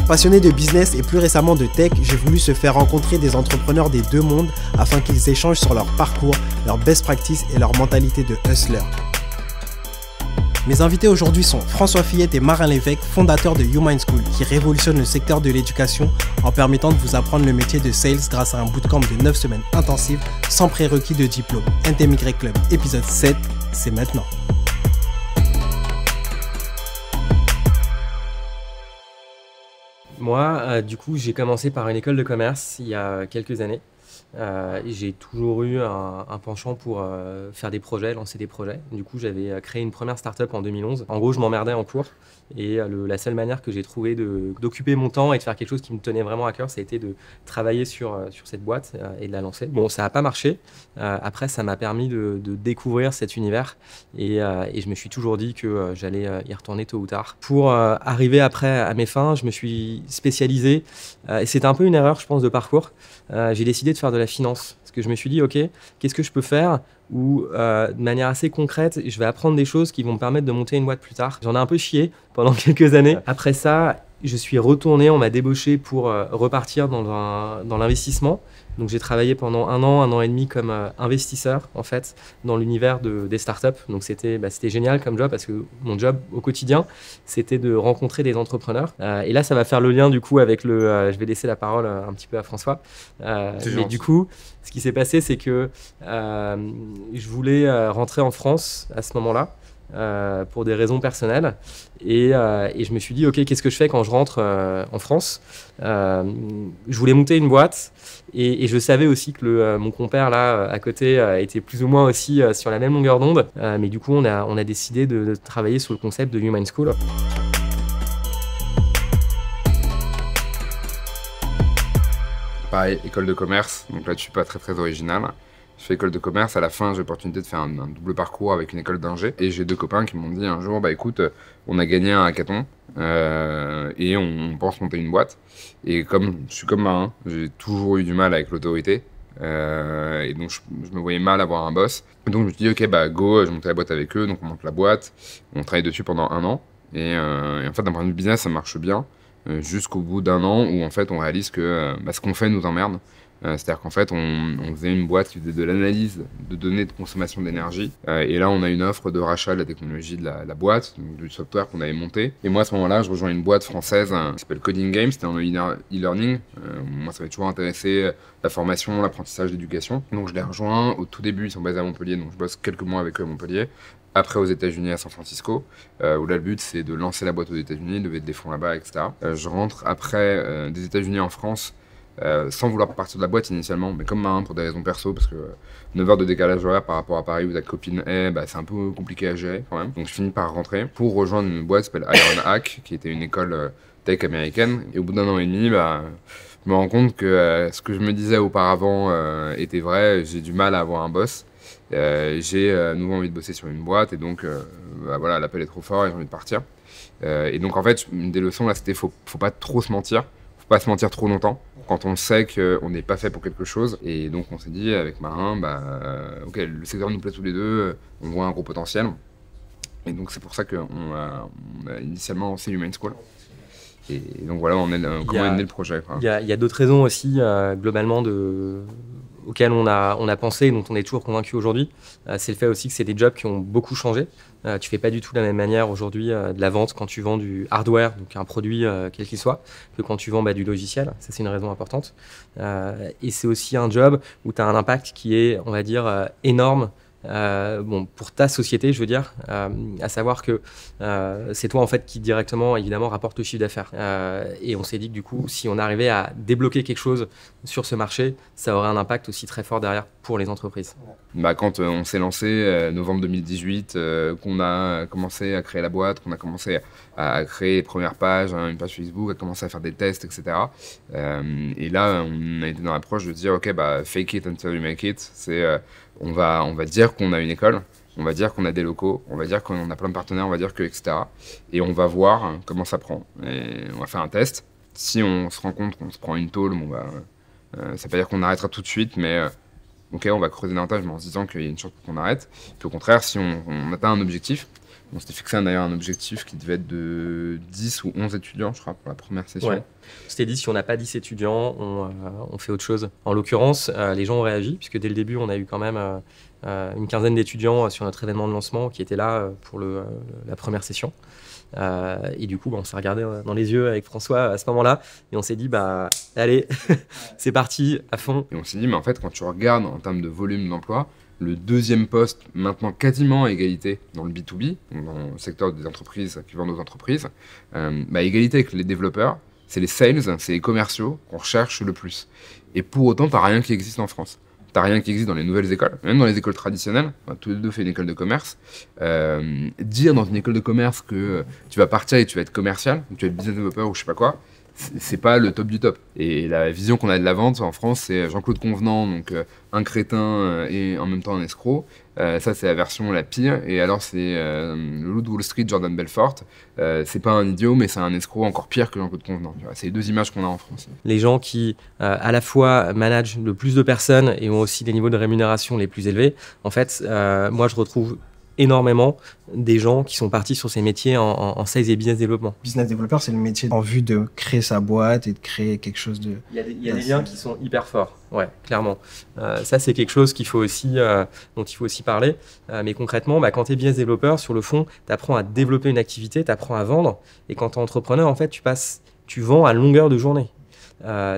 Passionné de business et plus récemment de tech, j'ai voulu se faire rencontrer des entrepreneurs des deux mondes afin qu'ils échangent sur leur parcours, leurs best practices et leur mentalité de hustler. Mes invités aujourd'hui sont François Fillette et Marin Lévesque, fondateurs de YouMind School, qui révolutionne le secteur de l'éducation en permettant de vous apprendre le métier de sales grâce à un bootcamp de 9 semaines intensives sans prérequis de diplôme. NTMY Club, épisode 7, c'est maintenant. Moi, du coup, j'ai commencé par une école de commerce il y a quelques années. J'ai toujours eu un penchant pour faire des projets, lancer des projets. Du coup, j'avais créé une première start-up en 2011. En gros, je m'emmerdais en cours et la seule manière que j'ai trouvé d'occuper mon temps et de faire quelque chose qui me tenait vraiment à cœur, ça a été de travailler sur cette boîte et de la lancer. Bon, ça n'a pas marché. Après, ça m'a permis de découvrir cet univers et je me suis toujours dit que j'allais y retourner tôt ou tard. Pour arriver après à mes fins, je me suis spécialisé et c'était un peu une erreur, je pense, de parcours. J'ai décidé de faire de la finance parce que je me suis dit, ok, qu'est-ce que je peux faire où de manière assez concrète, je vais apprendre des choses qui vont me permettre de monter une boîte plus tard. J'en ai un peu chié pendant quelques années. Après ça, je suis retourné, on m'a débauché pour repartir dans l'investissement. Donc j'ai travaillé pendant un an et demi comme investisseur en fait dans l'univers des startups. Donc c'était génial comme job parce que mon job au quotidien c'était de rencontrer des entrepreneurs. Et là ça va faire le lien du coup avec je vais laisser la parole un petit peu à François. Mais du coup ce qui s'est passé c'est que je voulais rentrer en France à ce moment-là. Pour des raisons personnelles et je me suis dit ok, qu'est-ce que je fais quand je rentre en France. Je voulais monter une boîte et je savais aussi que mon compère là à côté était plus ou moins aussi sur la même longueur d'onde, mais du coup on a décidé de travailler sur le concept de YouMind School. Pareil, école de commerce, donc là-dessus pas très original. Je fais école de commerce, à la fin j'ai l'opportunité de faire un double parcours avec une école d'ingé. Et j'ai deux copains qui m'ont dit un jour, bah écoute, on a gagné un hackathon et on pense monter une boîte. Et comme je suis comme Marin, j'ai toujours eu du mal avec l'autorité. Et donc je me voyais mal avoir un boss. Et donc je me suis dit, ok, bah go, je monte la boîte avec eux, donc on monte la boîte, on travaille dessus pendant un an. Et en fait d'un point de vue business ça marche bien, jusqu'au bout d'un an où en fait on réalise que ce qu'on fait nous emmerde. C'est-à-dire qu'en fait, on faisait une boîte qui faisait de l'analyse de données de consommation d'énergie. Et là, on a une offre de rachat de la technologie de la boîte, donc du software qu'on avait monté. Et moi, à ce moment-là, je rejoins une boîte française qui s'appelle Coding Games. C'était un e-learning. Moi, ça m'a toujours intéressé la formation, l'apprentissage, l'éducation. Donc, je les rejoins. Au tout début, ils sont basés à Montpellier, donc je bosse quelques mois avec eux à Montpellier. Après aux États-Unis à San Francisco, où là le but c'est de lancer la boîte aux États-Unis, lever des fonds là-bas, etc. Je rentre après des États-Unis en France. Sans vouloir partir de la boîte initialement, mais comme Marin pour des raisons perso, parce que 9 heures de décalage horaire par rapport à Paris où ta copine est, c'est un peu compliqué à gérer quand même. Donc je finis par rentrer pour rejoindre une boîte qui s'appelle Ironhack, qui était une école tech américaine. Et au bout d'un an et demi, je me rends compte que ce que je me disais auparavant était vrai. J'ai du mal à avoir un boss. J'ai à nouveau envie de bosser sur une boîte et donc voilà, l'appel est trop fort et j'ai envie de partir. Et donc en fait, une des leçons là, c'était faut pas trop se mentir. Pas se mentir trop longtemps quand on sait qu'on n'est pas fait pour quelque chose. Et donc on s'est dit avec Marin, ok, le secteur nous plaît tous les deux, on voit un gros potentiel. Et donc c'est pour ça qu'on a initialement lancé YouMind School. Et donc voilà, comment est né le projet. Il y a d'autres raisons aussi globalement auxquelles on a pensé et dont on est toujours convaincu aujourd'hui. C'est le fait aussi que c'est des jobs qui ont beaucoup changé. Tu fais pas du tout de la même manière aujourd'hui de la vente quand tu vends du hardware, donc un produit quel qu'il soit, que quand tu vends du logiciel. Ça, c'est une raison importante. Et c'est aussi un job où tu as un impact qui est, on va dire, énorme. Pour ta société, je veux dire, à savoir que c'est toi en fait qui directement évidemment rapporte le chiffre d'affaires et on s'est dit que du coup si on arrivait à débloquer quelque chose sur ce marché, ça aurait un impact aussi très fort derrière pour les entreprises. Quand on s'est lancé novembre 2018, qu'on a commencé à créer la boîte, qu'on a commencé à créer les premières pages, une page Facebook, à commencer à faire des tests, etc. Et là on a été dans l'approche de dire ok, fake it until you make it. C'est on va dire qu'on a une école, on va dire qu'on a des locaux, on va dire qu'on a plein de partenaires, on va dire que etc. Et on va voir comment ça prend. Et on va faire un test. Si on se rend compte qu'on se prend une tôle, ça ne veut pas dire qu'on arrêtera tout de suite, mais ok, on va creuser davantage, mais en se disant qu'il y a une chance qu'on arrête. Puis au contraire, si on atteint un objectif, on s'était fixé d'ailleurs un objectif qui devait être de 10 ou 11 étudiants, je crois, pour la première session. Ouais. On s'était dit, si on n'a pas 10 étudiants, on fait autre chose. En l'occurrence, les gens ont réagi, puisque dès le début, on a eu quand même une quinzaine d'étudiants sur notre événement de lancement qui étaient là pour la première session. Et du coup, on s'est regardé dans les yeux avec François à ce moment-là, et on s'est dit, allez, c'est parti, à fond. Et on s'est dit, mais en fait, quand tu regardes en termes de volume d'emploi, le deuxième poste, maintenant quasiment à égalité dans le B2B, dans le secteur des entreprises qui vendent aux entreprises, égalité avec les développeurs, c'est les sales, c'est les commerciaux qu'on recherche le plus. Et pour autant, t'as rien qui existe en France. T'as rien qui existe dans les nouvelles écoles, même dans les écoles traditionnelles. Tous les deux fait une école de commerce. Dire dans une école de commerce que tu vas partir et tu vas être commercial, ou tu vas être business developer ou je sais pas quoi, c'est pas le top du top. Et la vision qu'on a de la vente en France, c'est Jean-Claude Convenant, donc un crétin et en même temps un escroc. Ça, c'est la version la pire. Et alors, c'est le loup de Wall Street, Jordan Belfort. C'est pas un idiot, mais c'est un escroc encore pire que Jean-Claude Convenant. C'est les deux images qu'on a en France. Les gens qui, à la fois, managent le plus de personnes et ont aussi des niveaux de rémunération les plus élevés, en fait, moi, je retrouve énormément des gens qui sont partis sur ces métiers en sales et business développement. Business développeur, c'est le métier en vue de créer sa boîte et de créer quelque chose de... Il y a des liens qui sont hyper forts, ouais, clairement. Ça, c'est quelque chose dont il faut aussi parler. Mais concrètement, quand tu es business développeur, sur le fond, tu apprends à développer une activité, tu apprends à vendre. Et quand tu es entrepreneur, en fait, tu vends à longueur de journée.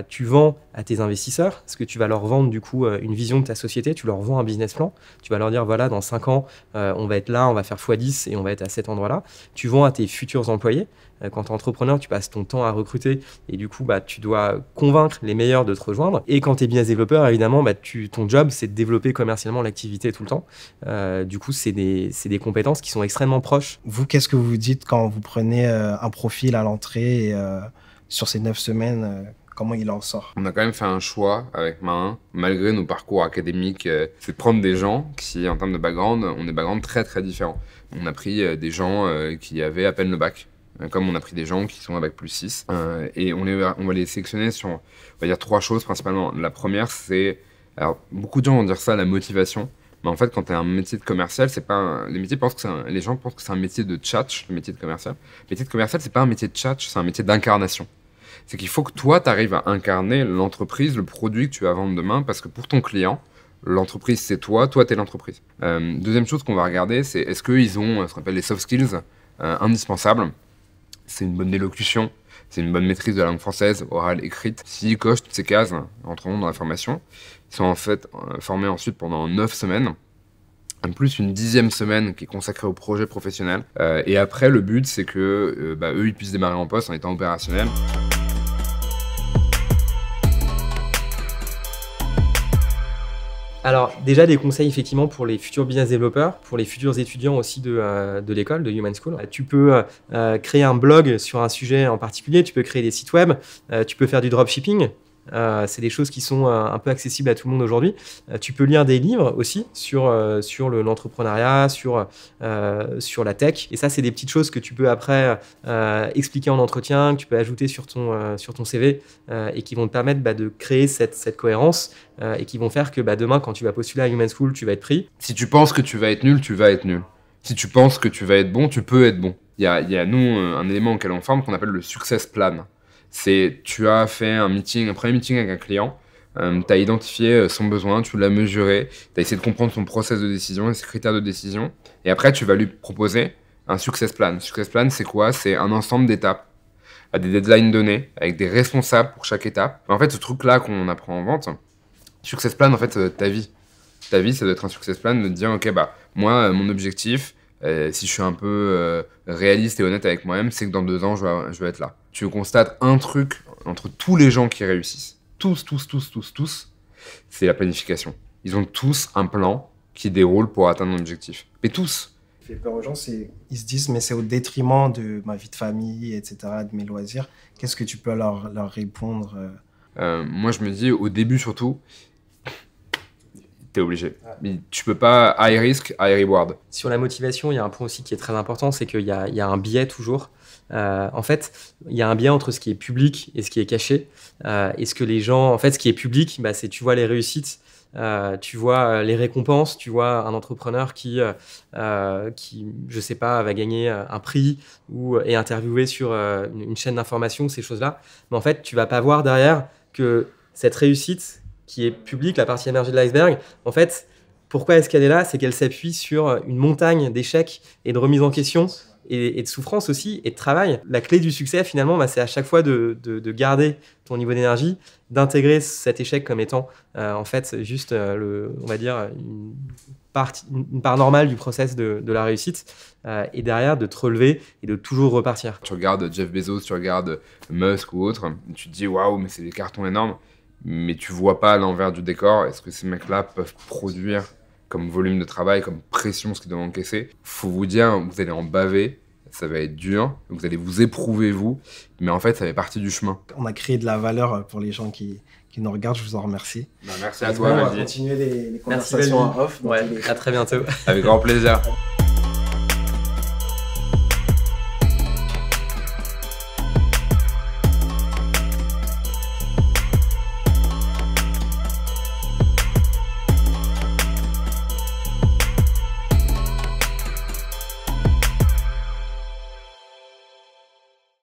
Tu vends à tes investisseurs, parce que tu vas leur vendre du coup une vision de ta société, tu leur vends un business plan, tu vas leur dire voilà, dans 5 ans, on va être là, on va faire x10 et on va être à cet endroit-là. Tu vends à tes futurs employés. Quand tu es entrepreneur, tu passes ton temps à recruter et du coup, tu dois convaincre les meilleurs de te rejoindre. Et quand tu es business développeur, évidemment, ton job, c'est de développer commercialement l'activité tout le temps. Du coup, c'est des compétences qui sont extrêmement proches. Vous, qu'est-ce que vous dites quand vous prenez un profil à l'entrée et sur ces 9 semaines comment il en sort? On a quand même fait un choix avec Marin, malgré nos parcours académiques, c'est de prendre des gens qui, en termes de background, ont des backgrounds très très différents. On a pris des gens qui avaient à peine le bac, comme on a pris des gens qui sont à bac plus 6. Et on va les sélectionner sur, on va dire, 3 choses principalement. La première, c'est, alors beaucoup de gens vont dire ça, la motivation. Mais en fait, quand tu as un métier de commercial, les gens pensent que c'est un métier de tchatch, le métier de commercial. Le métier de commercial, c'est pas un métier de tchatch, c'est un métier d'incarnation. C'est qu'il faut que toi, tu arrives à incarner l'entreprise, le produit que tu vas vendre demain, parce que pour ton client, l'entreprise, c'est toi, t'es l'entreprise. Deuxième chose qu'on va regarder, c'est est-ce qu'ils ont ce qu'on appelle les soft skills indispensables. C'est une bonne élocution, c'est une bonne maîtrise de la langue française, orale, écrite. S'ils cochent toutes ces cases, entreront dans la formation. Ils sont en fait formés ensuite pendant 9 semaines. En plus, une 10e semaine qui est consacrée au projet professionnel. Et après, le but, c'est que eux, ils puissent démarrer en poste en étant opérationnels. Alors, déjà, des conseils effectivement pour les futurs business développeurs, pour les futurs étudiants aussi de l'école, de Human School. Tu peux créer un blog sur un sujet en particulier, tu peux créer des sites web, tu peux faire du dropshipping. C'est des choses qui sont un peu accessibles à tout le monde aujourd'hui. Tu peux lire des livres aussi sur l'entrepreneuriat, sur la tech. Et ça, c'est des petites choses que tu peux après expliquer en entretien, que tu peux ajouter sur ton CV et qui vont te permettre de créer cette cohérence et qui vont faire que demain, quand tu vas postuler à Human School, tu vas être pris. Si tu penses que tu vas être nul, tu vas être nul. Si tu penses que tu vas être bon, tu peux être bon. Il y a nous, un élément auquel on forme qu'on appelle le success plan. C'est, tu as fait un premier meeting avec un client, tu as identifié son besoin, tu l'as mesuré, tu as essayé de comprendre son process de décision et ses critères de décision, et après tu vas lui proposer un success plan. Success plan, c'est quoi? C'est un ensemble d'étapes, à des deadlines donnés, avec des responsables pour chaque étape. En fait, ce truc-là qu'on apprend en vente, success plan, en fait, ta vie, ça doit être un success plan de te dire, ok, moi, mon objectif, si je suis un peu réaliste et honnête avec moi-même, c'est que dans 2 ans, je vais être là. Tu constates un truc entre tous les gens qui réussissent. Tous, c'est la planification. Ils ont tous un plan qui déroule pour atteindre un objectif. Mais tous. Ce qui fait peur aux gens, ils se disent, mais c'est au détriment de ma vie de famille, etc., de mes loisirs. Qu'est-ce que tu peux leur répondre Moi, je me dis, au début surtout, t'es obligé. Mais tu peux pas high risk, high reward. Sur la motivation, il y a un point aussi qui est très important, c'est qu'il y a un biais toujours. En fait, il y a un biais entre ce qui est public et ce qui est caché. Et ce que les gens, en fait, ce qui est public, c'est tu vois les réussites tu vois les récompenses, tu vois un entrepreneur qui je sais pas, va gagner un prix ou est interviewé sur une chaîne d'information, ces choses-là. Mais en fait, tu vas pas voir derrière que cette réussite qui est publique, la partie émergée de l'iceberg, en fait, pourquoi est-ce qu'elle est là? C'est qu'elle s'appuie sur une montagne d'échecs et de remise en question et de souffrance aussi, et de travail. La clé du succès, finalement, c'est à chaque fois de garder ton niveau d'énergie, d'intégrer cet échec comme étant, en fait, juste, on va dire, une part normale du process de la réussite, et derrière, de te relever et de toujours repartir. Tu regardes Jeff Bezos, tu regardes Musk ou autre, tu te dis waouh, mais c'est des cartons énormes, mais tu vois pas l'envers du décor. Est-ce que ces mecs-là peuvent produire comme volume de travail, comme pression, ce qu'ils doivent encaisser? Faut vous dire, vous allez en baver, ça va être dur, vous allez vous éprouver vous, mais en fait, ça fait partie du chemin. On a créé de la valeur pour les gens qui nous regardent, je vous en remercie. Merci à toi, On va Valdi. continuer les conversations en off. Ouais, à très bientôt. Avec grand plaisir.